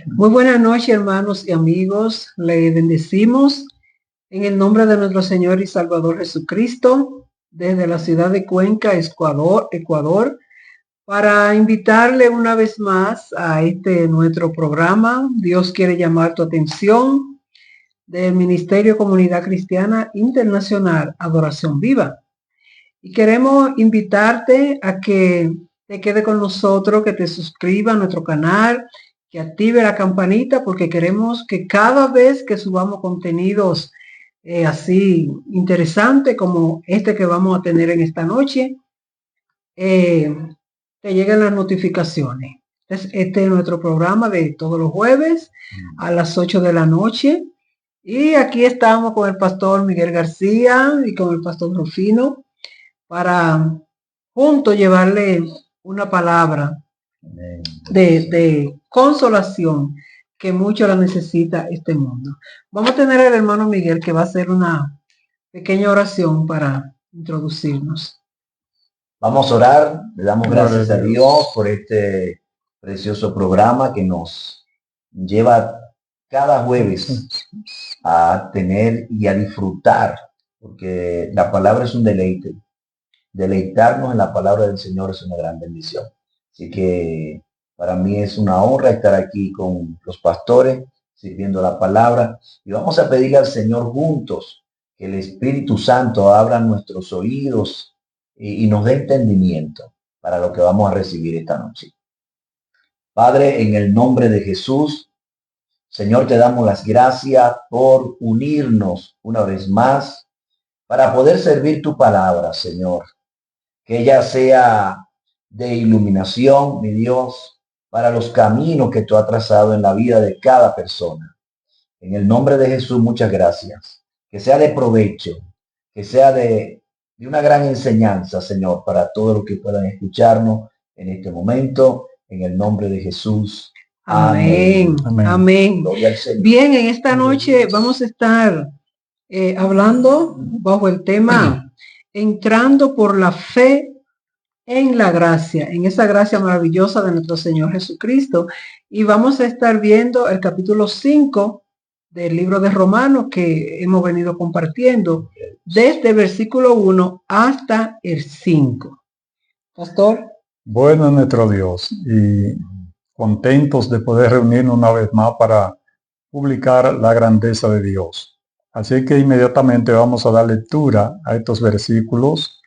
Muy buenas noches, hermanos y amigos. Le bendecimos en el nombre de nuestro Señor y Salvador Jesucristo, desde la ciudad de Cuenca, Ecuador, para invitarle una vez más a este nuestro programa. Dios quiere llamar tu atención del Ministerio Comunidad Cristiana Internacional Adoración Viva. Y queremos invitarte a que te quede con nosotros, que te suscriba a nuestro canal, que active la campanita, porque queremos que cada vez que subamos contenidos así interesantes como este que vamos a tener en esta noche, te lleguen las notificaciones. Entonces, este es nuestro programa de todos los jueves a las 8 de la noche. Y aquí estamos con el pastor Miguel García y con el pastor Rufino para juntos llevarle una palabra de consolación que mucho la necesita este mundo. Vamos a tener al hermano Miguel que va a hacer una pequeña oración para introducirnos. Vamos a orar, le damos gracias a Dios por este precioso programa que nos lleva cada jueves a tener y a disfrutar, porque la palabra es un deleite. Deleitarnos en la palabra del Señor es una gran bendición. Así que para mí es una honra estar aquí con los pastores, sirviendo la palabra. Y vamos a pedirle al Señor juntos que el Espíritu Santo abra nuestros oídos y nos dé entendimiento para lo que vamos a recibir esta noche. Padre, en el nombre de Jesús, Señor, te damos las gracias por unirnos una vez más para poder servir tu palabra, Señor. Que ella sea de iluminación, mi Dios, para los caminos que tú has trazado en la vida de cada persona. En el nombre de Jesús, muchas gracias. Que sea de provecho, que sea de una gran enseñanza, Señor, para todos los que puedan escucharnos en este momento. En el nombre de Jesús. Amén. Amén. Bien, en esta noche vamos a estar hablando bajo el tema entrando por la fe en la gracia, en esa gracia maravillosa de nuestro Señor Jesucristo. Y vamos a estar viendo el capítulo 5 del libro de Romanos que hemos venido compartiendo desde el versículo 1 hasta el 5. Pastor. Bueno, nuestro Dios, y contentos de poder reunirnos una vez más para publicar la grandeza de Dios. Así que inmediatamente vamos a dar lectura a estos versículos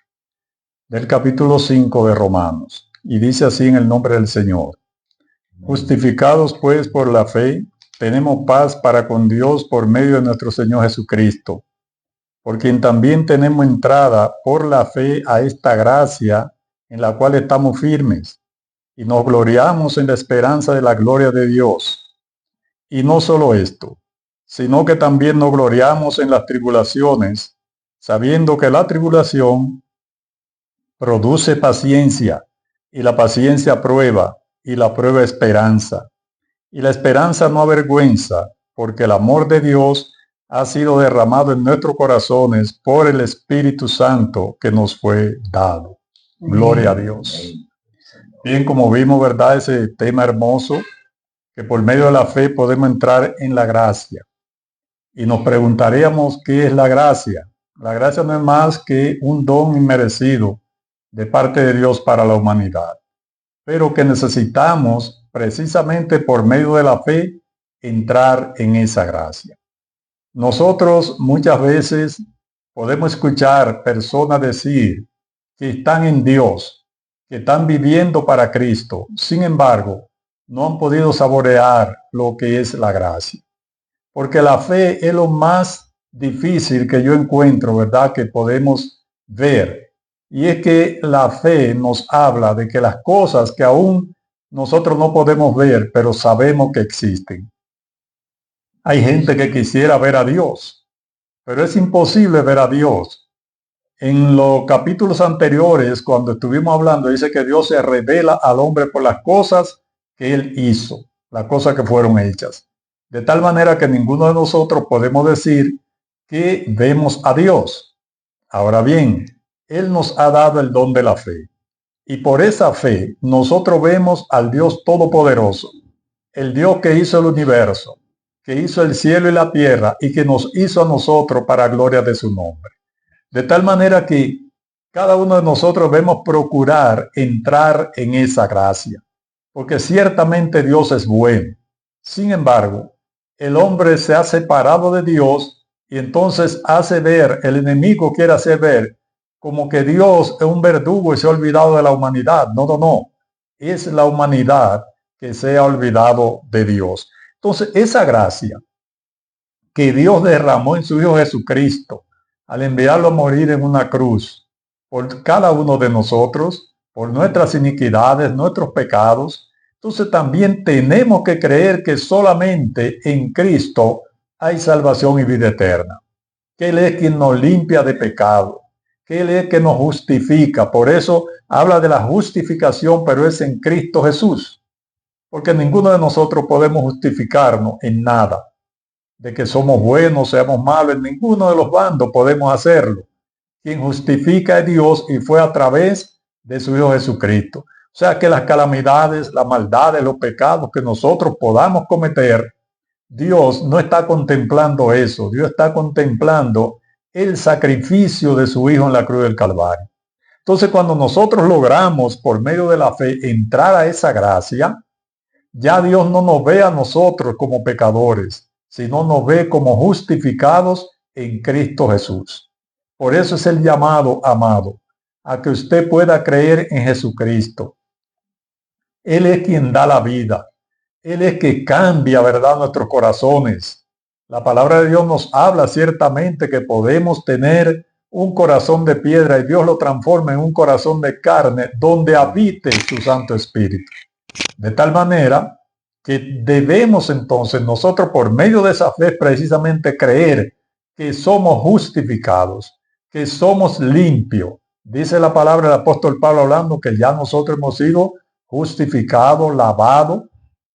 del capítulo 5 de Romanos. Y dice así en el nombre del Señor. Justificados pues por la fe, tenemos paz para con Dios por medio de nuestro Señor Jesucristo, por quien también tenemos entrada por la fe a esta gracia en la cual estamos firmes y nos gloriamos en la esperanza de la gloria de Dios. Y no solo esto, sino que también nos gloriamos en las tribulaciones, sabiendo que la tribulación produce paciencia, y la paciencia prueba, y la prueba esperanza. Y la esperanza no avergüenza, porque el amor de Dios ha sido derramado en nuestros corazones por el Espíritu Santo que nos fue dado. Gloria a Dios. Bien, como vimos, ¿verdad? Ese tema hermoso, que por medio de la fe podemos entrar en la gracia. Y nos preguntaríamos, ¿qué es la gracia? La gracia no es más que un don inmerecido de parte de Dios para la humanidad, pero que necesitamos precisamente por medio de la fe entrar en esa gracia. Nosotros muchas veces podemos escuchar personas decir que están en Dios, que están viviendo para Cristo. Sin embargo, no han podido saborear lo que es la gracia. Porque la fe es lo más difícil que yo encuentro, ¿verdad? Que podemos ver. Y es que la fe nos habla de que las cosas que aún nosotros no podemos ver, pero sabemos que existen. Hay gente que quisiera ver a Dios, pero es imposible ver a Dios. En los capítulos anteriores, cuando estuvimos hablando, dice que Dios se revela al hombre por las cosas que Él hizo, las cosas que fueron hechas. De tal manera que ninguno de nosotros podemos decir que vemos a Dios. Ahora bien, Él nos ha dado el don de la fe. Y por esa fe nosotros vemos al Dios Todopoderoso. el Dios que hizo el universo, que hizo el cielo y la tierra y que nos hizo a nosotros para gloria de su nombre. De tal manera que cada uno de nosotros debemos procurar entrar en esa gracia, porque ciertamente Dios es bueno. Sin embargo, el hombre se ha separado de Dios y entonces hace ver, el enemigo quiere hacer ver como que Dios es un verdugo y se ha olvidado de la humanidad. No, no, no. Es la humanidad que se ha olvidado de Dios. Entonces, esa gracia que Dios derramó en su Hijo Jesucristo al enviarlo a morir en una cruz por cada uno de nosotros, por nuestras iniquidades, nuestros pecados, entonces también tenemos que creer que solamente en Cristo hay salvación y vida eterna. Que Él es quien nos limpia de pecado, que Él es quien nos justifica. Por eso habla de la justificación, pero es en Cristo Jesús. Porque ninguno de nosotros podemos justificarnos en nada. De que somos buenos, seamos malos, en ninguno de los bandos podemos hacerlo. Quien justifica es Dios y fue a través de su Hijo Jesucristo. O sea que las calamidades, las maldades, los pecados que nosotros podamos cometer, Dios no está contemplando eso. Dios está contemplando el sacrificio de su Hijo en la cruz del Calvario. Entonces, cuando nosotros logramos, por medio de la fe, entrar a esa gracia, ya Dios no nos ve a nosotros como pecadores, sino nos ve como justificados en Cristo Jesús. Por eso es el llamado, amado, a que usted pueda creer en Jesucristo. Él es quien da la vida. Él es que cambia, ¿verdad?, nuestros corazones. La palabra de Dios nos habla ciertamente que podemos tener un corazón de piedra y Dios lo transforma en un corazón de carne donde habite su Santo Espíritu. De tal manera que debemos entonces nosotros por medio de esa fe precisamente creer que somos justificados, que somos limpios. Dice la palabra del apóstol Pablo hablando que ya nosotros hemos sido justificados, lavados,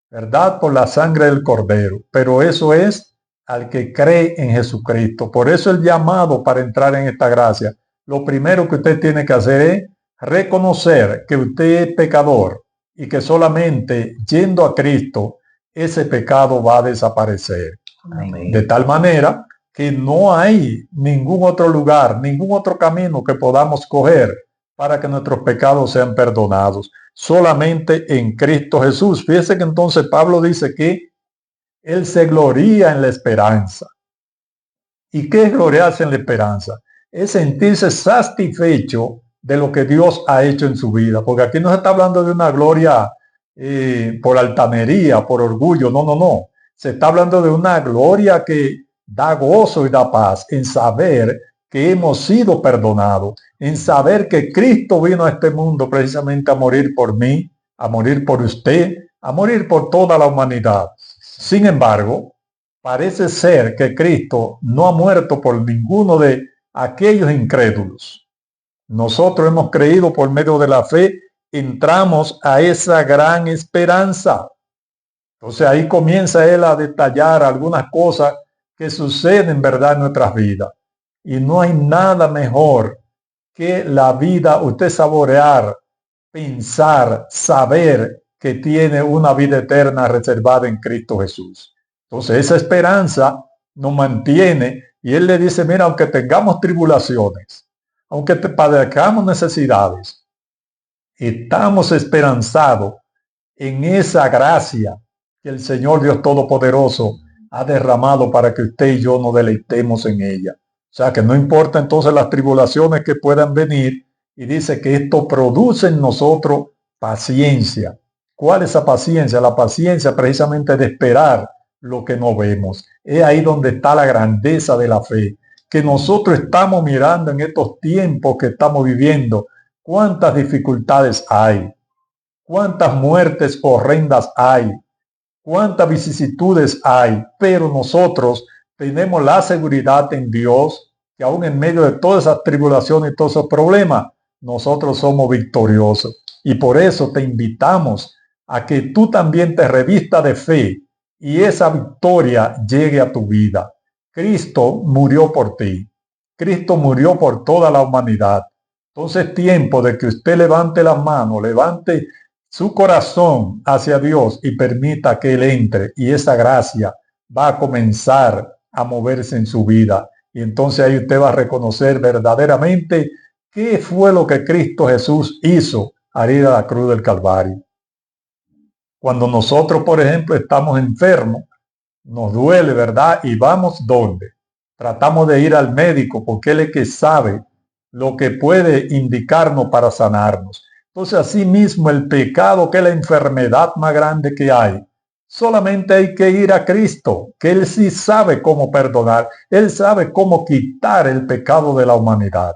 ¿verdad?, por la sangre del Cordero. Pero eso es al que cree en Jesucristo. Por eso el llamado para entrar en esta gracia. Lo primero que usted tiene que hacer es reconocer que usted es pecador y que solamente yendo a Cristo ese pecado va a desaparecer. Amén. De tal manera que no hay ningún otro lugar, ningún otro camino que podamos coger para que nuestros pecados sean perdonados. Solamente en Cristo Jesús. Fíjese que entonces Pablo dice que él se gloría en la esperanza. ¿Y qué es gloriarse en la esperanza? Es sentirse satisfecho de lo que Dios ha hecho en su vida. Porque aquí no se está hablando de una gloria por altanería, por orgullo. No, no, no. Se está hablando de una gloria que da gozo y da paz en saber que hemos sido perdonados, en saber que Cristo vino a este mundo precisamente a morir por mí, a morir por usted, a morir por toda la humanidad. Sin embargo, parece ser que Cristo no ha muerto por ninguno de aquellos incrédulos. Nosotros hemos creído por medio de la fe, entramos a esa gran esperanza. Entonces ahí comienza él a detallar algunas cosas que suceden, ¿verdad?, en nuestras vidas. Y no hay nada mejor que la vida, usted saborear, pensar, saber que tiene una vida eterna reservada en Cristo Jesús. Entonces esa esperanza nos mantiene y él le dice, mira, aunque tengamos tribulaciones, aunque padezcamos necesidades, estamos esperanzados en esa gracia que el Señor Dios Todopoderoso ha derramado para que usted y yo nos deleitemos en ella. O sea que no importa entonces las tribulaciones que puedan venir, y dice que esto produce en nosotros paciencia. ¿Cuál es esa paciencia? La paciencia precisamente de esperar lo que no vemos. Es ahí donde está la grandeza de la fe, que nosotros estamos mirando en estos tiempos que estamos viviendo. ¿Cuántas dificultades hay? ¿Cuántas muertes horrendas hay? ¿Cuántas vicisitudes hay? Pero nosotros tenemos la seguridad en Dios que aún en medio de todas esas tribulaciones y todos esos problemas, nosotros somos victoriosos. Y por eso te invitamos a que tú también te revistas de fe y esa victoria llegue a tu vida. Cristo murió por ti. Cristo murió por toda la humanidad. Entonces es tiempo de que usted levante las manos, levante su corazón hacia Dios y permita que Él entre, y esa gracia va a comenzar a moverse en su vida. Y entonces ahí usted va a reconocer verdaderamente qué fue lo que Cristo Jesús hizo al ir a la cruz del Calvario. Cuando nosotros, por ejemplo, estamos enfermos, nos duele, ¿verdad? Y vamos ¿dónde? Tratamos de ir al médico porque él es que sabe lo que puede indicarnos para sanarnos. Entonces, asimismo, el pecado, que es la enfermedad más grande que hay, solamente hay que ir a Cristo, que Él sí sabe cómo perdonar. Él sabe cómo quitar el pecado de la humanidad.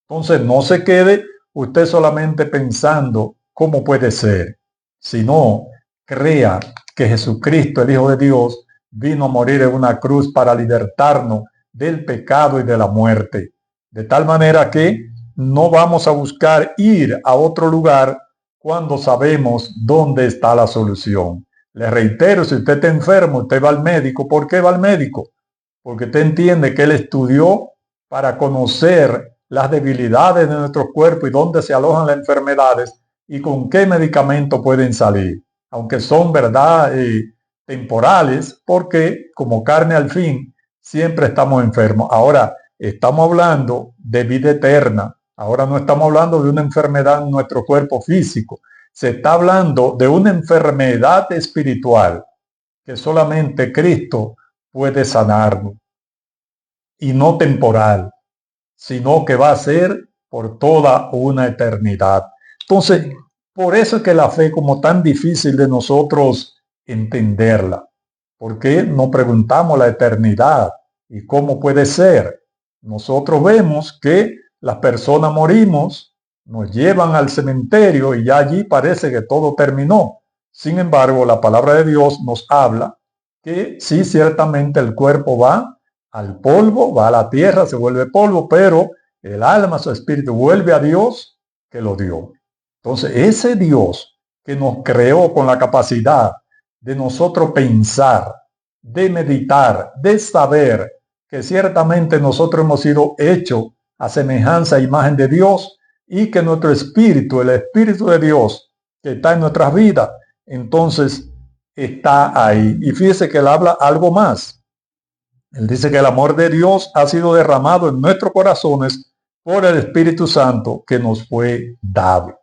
Entonces, no se quede usted solamente pensando cómo puede ser, sino crea que Jesucristo, el Hijo de Dios, vino a morir en una cruz para libertarnos del pecado y de la muerte. De tal manera que no vamos a buscar ir a otro lugar cuando sabemos dónde está la solución. Le reitero, si usted está enfermo, usted va al médico. ¿Por qué va al médico? Porque usted entiende que él estudió para conocer las debilidades de nuestro cuerpo y dónde se alojan las enfermedades y con qué medicamento pueden salir. Aunque son, ¿verdad?, temporales, porque como carne al fin, siempre estamos enfermos. Ahora, estamos hablando de vida eterna. Ahora no estamos hablando de una enfermedad en nuestro cuerpo físico. Se está hablando de una enfermedad espiritual que solamente Cristo puede sanarnos. Y no temporal, sino que va a ser por toda una eternidad. Entonces, por eso es que la fe, como tan difícil de nosotros entenderla, porque nos preguntamos la eternidad y cómo puede ser. Nosotros vemos que las personas morimos, nos llevan al cementerio y ya allí parece que todo terminó. Sin embargo, la palabra de Dios nos habla que sí, ciertamente el cuerpo va al polvo, va a la tierra, se vuelve polvo, pero el alma, su espíritu, vuelve a Dios que lo dio. Entonces, ese Dios que nos creó con la capacidad de nosotros pensar, de meditar, de saber que ciertamente nosotros hemos sido hechos a semejanza e imagen de Dios y que nuestro espíritu, el espíritu de Dios que está en nuestras vidas, entonces está ahí. Y fíjese que él habla algo más. Él dice que el amor de Dios ha sido derramado en nuestros corazones por el Espíritu Santo que nos fue dado.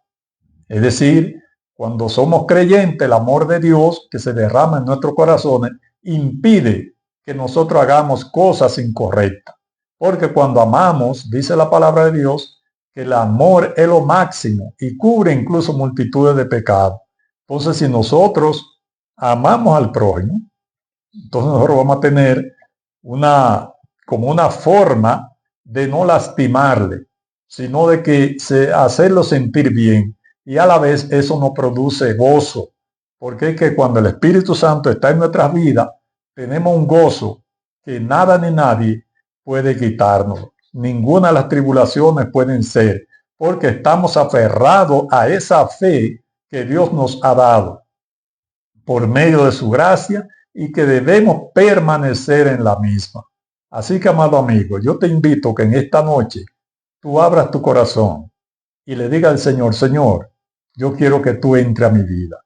Es decir, cuando somos creyentes, el amor de Dios que se derrama en nuestros corazones impide que nosotros hagamos cosas incorrectas. Porque cuando amamos, dice la palabra de Dios, que el amor es lo máximo y cubre incluso multitudes de pecados. Entonces, si nosotros amamos al prójimo, entonces nosotros vamos a tener como una forma de no lastimarle, sino de que hacerlo sentir bien. Y a la vez eso nos produce gozo, porque es que cuando el Espíritu Santo está en nuestras vidas, tenemos un gozo que nada ni nadie puede quitarnos. Ninguna de las tribulaciones pueden ser, porque estamos aferrados a esa fe que Dios nos ha dado por medio de su gracia y que debemos permanecer en la misma. Así que, amado amigo, yo te invito que en esta noche tú abras tu corazón y le digas al Señor, Señor, yo quiero que tú entres a mi vida.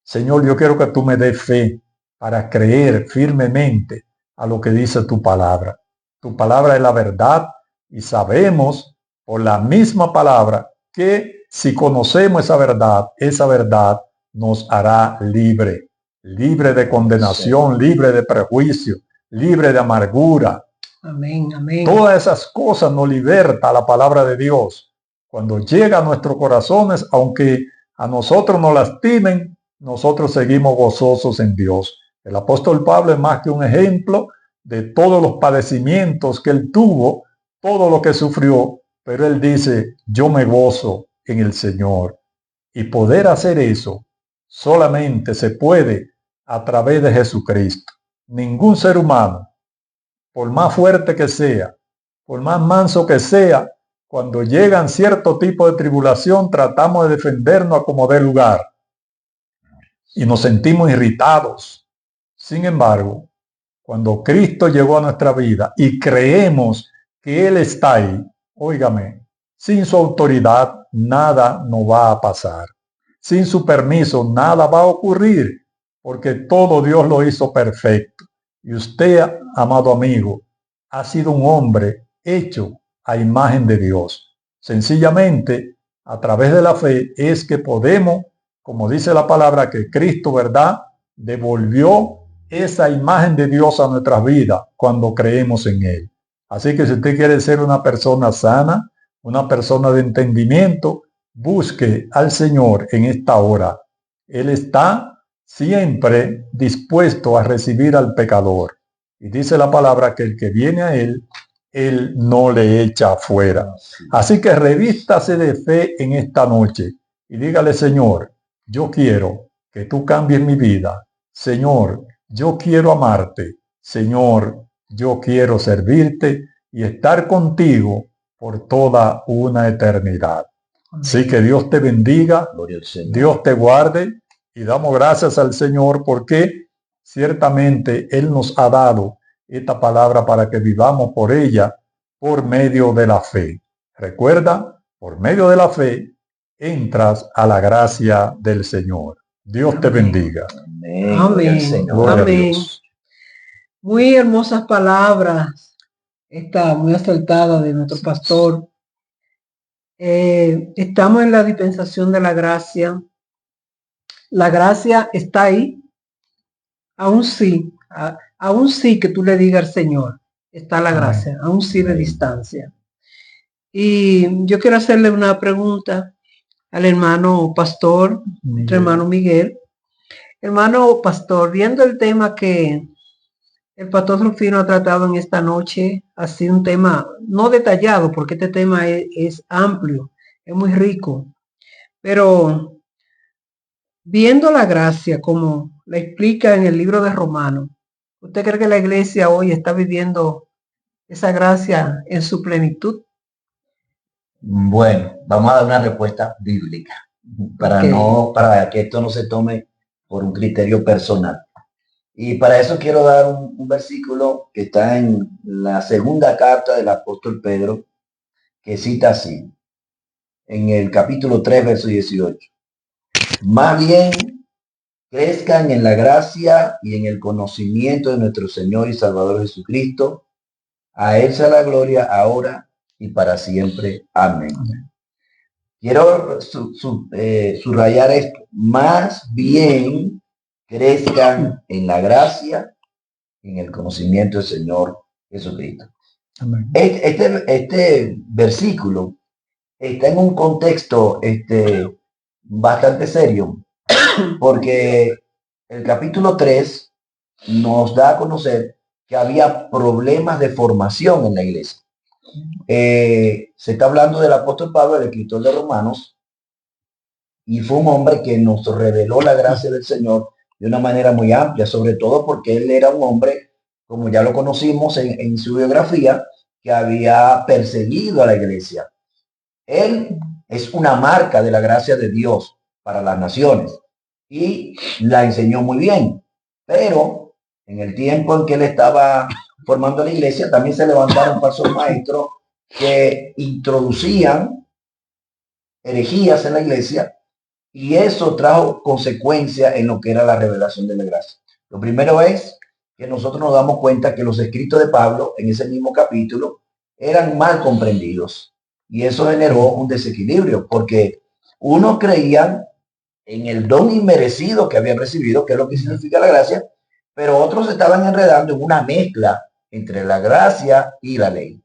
Señor, yo quiero que tú me des fe para creer firmemente a lo que dice tu palabra. Tu palabra es la verdad y sabemos por la misma palabra que si conocemos esa verdad nos hará libre. Libre de condenación, libre de prejuicio, libre de amargura. Amén, amén. Todas esas cosas nos liberta la palabra de Dios. Cuando llega a nuestros corazones, aunque a nosotros nos lastimen, nosotros seguimos gozosos en Dios. El apóstol Pablo es más que un ejemplo de todos los padecimientos que él tuvo, todo lo que sufrió, pero él dice, yo me gozo en el Señor. Y poder hacer eso solamente se puede a través de Jesucristo. Ningún ser humano, por más fuerte que sea, por más manso que sea, cuando llegan cierto tipo de tribulación, tratamos de defendernos a como dé lugar y nos sentimos irritados. Sin embargo, cuando Cristo llegó a nuestra vida y creemos que Él está ahí, óigame, sin su autoridad nada nos va a pasar. sin su permiso nada va a ocurrir, porque todo Dios lo hizo perfecto. Y usted, amado amigo, ha sido un hombre hecho a imagen de Dios. Sencillamente, a través de la fe es que podemos, como dice la palabra, que Cristo, ¿verdad?, devolvió esa imagen de Dios a nuestras vidas cuando creemos en Él. Así que si usted quiere ser una persona sana, una persona de entendimiento, busque al Señor en esta hora. Él está siempre dispuesto a recibir al pecador. Y dice la palabra que el que viene a Él no le echa afuera. Así que revístase de fe en esta noche y dígale: Señor, yo quiero que tú cambies mi vida. Señor, yo quiero amarte. Señor, yo quiero servirte y estar contigo por toda una eternidad. Así que Dios te bendiga, Dios te guarde, y damos gracias al Señor porque ciertamente Él nos ha dado esta palabra para que vivamos por ella por medio de la fe. Recuerda, por medio de la fe entras a la gracia del Señor. Dios te bendiga. Amén. Amén. Amén. Muy hermosas palabras, esta muy acertada de nuestro pastor. Estamos en la dispensación de la gracia. La gracia está ahí. Aún sí que tú le digas al Señor, está la gracia, aún sí de distancia. Y yo quiero hacerle una pregunta al hermano pastor, nuestro hermano Miguel. Hermano pastor, viendo el tema que el pastor Rufino ha tratado en esta noche, ha sido un tema no detallado, porque este tema es amplio, es muy rico, pero viendo la gracia como la explica en el libro de Romanos, ¿usted cree que la iglesia hoy está viviendo esa gracia en su plenitud? Bueno, vamos a dar una respuesta bíblica para que esto no se tome por un criterio personal. Y para eso quiero dar un versículo que está en la segunda carta del apóstol Pedro, que cita así, en el capítulo 3, verso 18. Más bien, crezcan en la gracia y en el conocimiento de nuestro Señor y Salvador Jesucristo. A Él sea la gloria ahora y para siempre. Amén. Quiero subrayar esto. Más bien crezcan en la gracia y en el conocimiento del Señor Jesucristo. Amén. Este versículo está en un contexto bastante serio, porque el capítulo 3 nos da a conocer que había problemas de formación en la iglesia. Se está hablando del apóstol Pablo, el escritor de Romanos, y fue un hombre que nos reveló la gracia del Señor de una manera muy amplia, sobre todo porque él era un hombre, como ya lo conocimos en su biografía, que había perseguido a la iglesia. Él es una marca de la gracia de Dios para las naciones y la enseñó muy bien, pero en el tiempo en que él estaba formando la iglesia, también se levantaron falsos maestros que introducían herejías en la iglesia, y eso trajo consecuencias en lo que era la revelación de la gracia. Lo primero es que nosotros nos damos cuenta que los escritos de Pablo en ese mismo capítulo eran mal comprendidos, y eso generó un desequilibrio, porque unos creían en el don inmerecido que habían recibido, que es lo que significa la gracia, pero otros estaban enredando en una mezcla entre la gracia y la ley.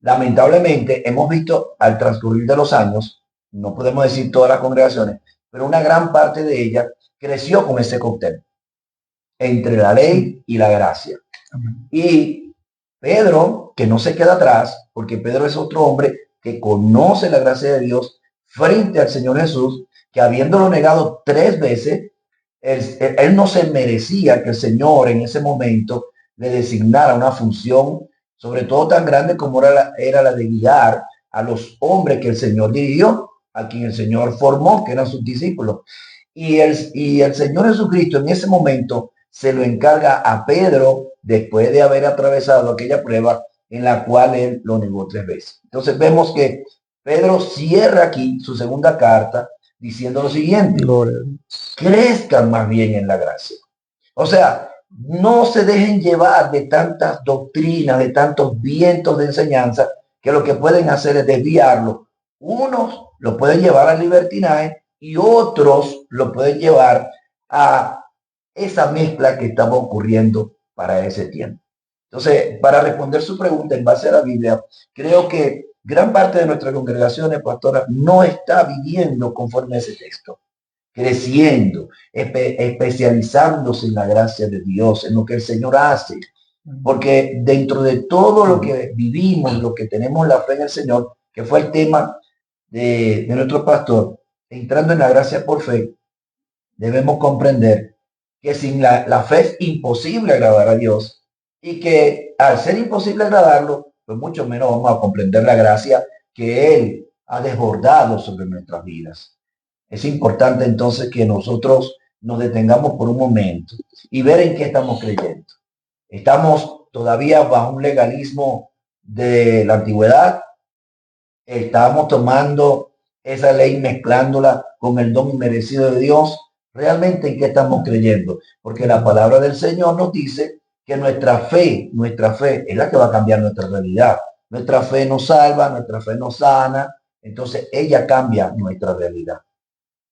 Lamentablemente hemos visto al transcurrir de los años, no podemos decir todas las congregaciones, pero una gran parte de ellas creció con ese cóctel entre la ley y la gracia. Y Pedro, que no se queda atrás, porque Pedro es otro hombre que conoce la gracia de Dios frente al Señor Jesús, que habiéndolo negado 3 veces, él no se merecía que el Señor en ese momento le designara una función, sobre todo tan grande como era la de guiar a los hombres que el Señor dirigió, a quien el Señor formó, que eran sus discípulos. Y el Señor Jesucristo en ese momento se lo encarga a Pedro después de haber atravesado aquella prueba en la cual él lo negó 3 veces. Entonces vemos que Pedro cierra aquí su segunda carta diciendo lo siguiente: Gloria a Dios. crezcan más bien en la gracia. O sea, no se dejen llevar de tantas doctrinas, de tantos vientos de enseñanza, que lo que pueden hacer es desviarlo. Unos lo pueden llevar al libertinaje y otros lo pueden llevar a esa mezcla que estaba ocurriendo para ese tiempo. Entonces, para responder su pregunta en base a la Biblia, creo que gran parte de nuestras congregaciones, pastoras, no está viviendo conforme a ese texto, creciendo, especializándose en la gracia de Dios, en lo que el Señor hace. Porque dentro de todo lo que vivimos, lo que tenemos la fe en el Señor, que fue el tema de nuestro pastor, entrando en la gracia por fe, debemos comprender que sin la fe es imposible agradar a Dios, y que al ser imposible agradarlo, pues mucho menos vamos a comprender la gracia que Él ha desbordado sobre nuestras vidas. Es importante entonces que nosotros nos detengamos por un momento y ver en qué estamos creyendo. Estamos todavía bajo un legalismo de la antigüedad. Estamos tomando esa ley, mezclándola con el don inmerecido de Dios. ¿Realmente en qué estamos creyendo? Porque la palabra del Señor nos dice que nuestra fe es la que va a cambiar nuestra realidad. Nuestra fe nos salva, nuestra fe nos sana. Entonces ella cambia nuestra realidad.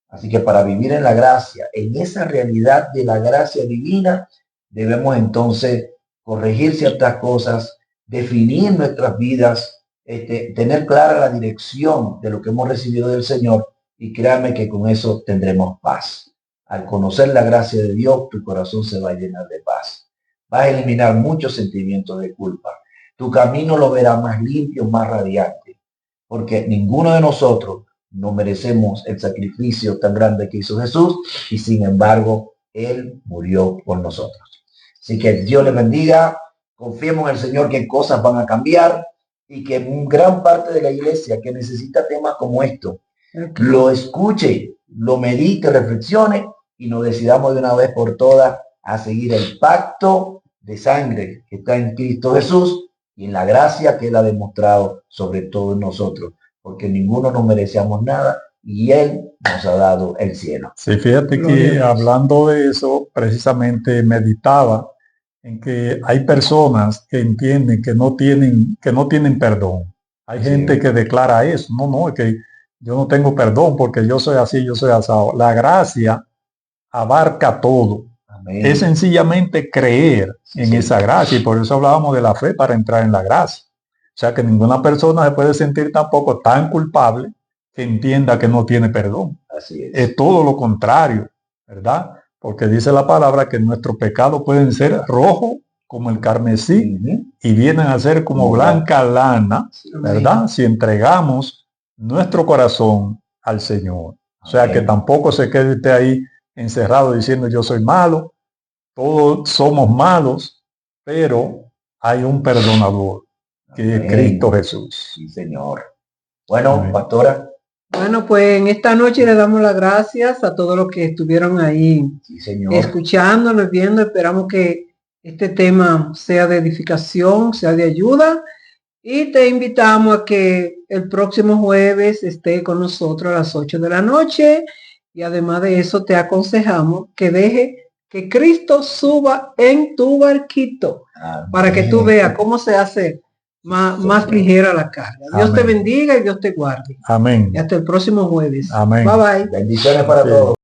Así que para vivir en la gracia, en esa realidad de la gracia divina, debemos entonces corregir ciertas cosas, definir nuestras vidas, tener clara la dirección de lo que hemos recibido del Señor, y créanme que con eso tendremos paz. Al conocer la gracia de Dios, tu corazón se va a llenar de paz. Vas a eliminar muchos sentimientos de culpa. Tu camino lo verás más limpio, más radiante, porque ninguno de nosotros no merecemos el sacrificio tan grande que hizo Jesús, y sin embargo, Él murió por nosotros. Así que Dios les bendiga. Confiemos en el Señor que cosas van a cambiar, y que gran parte de la iglesia que necesita temas como esto, lo escuche, lo medite, reflexione, y nos decidamos de una vez por todas a seguir el pacto de sangre que está en Cristo Jesús y en la gracia que Él ha demostrado sobre todos nosotros, porque ninguno nos merecíamos nada y Él nos ha dado el cielo. Sí, fíjate que hablando de eso, precisamente meditaba en que hay personas que entienden que no tienen perdón. Hay gente que declara eso, no, es que yo no tengo perdón porque yo soy así, yo soy asado. La gracia abarca todo. Amén. Es sencillamente creer en esa gracia, y por eso hablábamos de la fe para entrar en la gracia. O sea que ninguna persona se puede sentir tampoco tan culpable que entienda que no tiene perdón. Así es. Es todo lo contrario, ¿verdad? Porque dice la palabra que nuestros pecados pueden ser rojos como el carmesí, y vienen a ser como blanca lana, ¿verdad? Si entregamos nuestro corazón al Señor. O sea que tampoco se quede ahí encerrado diciendo yo soy malo. Todos somos malos, pero hay un perdonador, que es Cristo Jesús. Sí, Señor. Bueno, pastora. Bueno, pues en esta noche le damos las gracias a todos los que estuvieron ahí escuchándonos, viendo. Esperamos que este tema sea de edificación, sea de ayuda, y te invitamos a que el próximo jueves esté con nosotros a las 8 de la noche, y además de eso te aconsejamos que deje que Cristo suba en tu barquito. Amén. Para que tú veas cómo se hace más ligera la carga. Dios te bendiga y Dios te guarde. Amén. Y hasta el próximo jueves. Amén. Bye bye. Bendiciones para todos.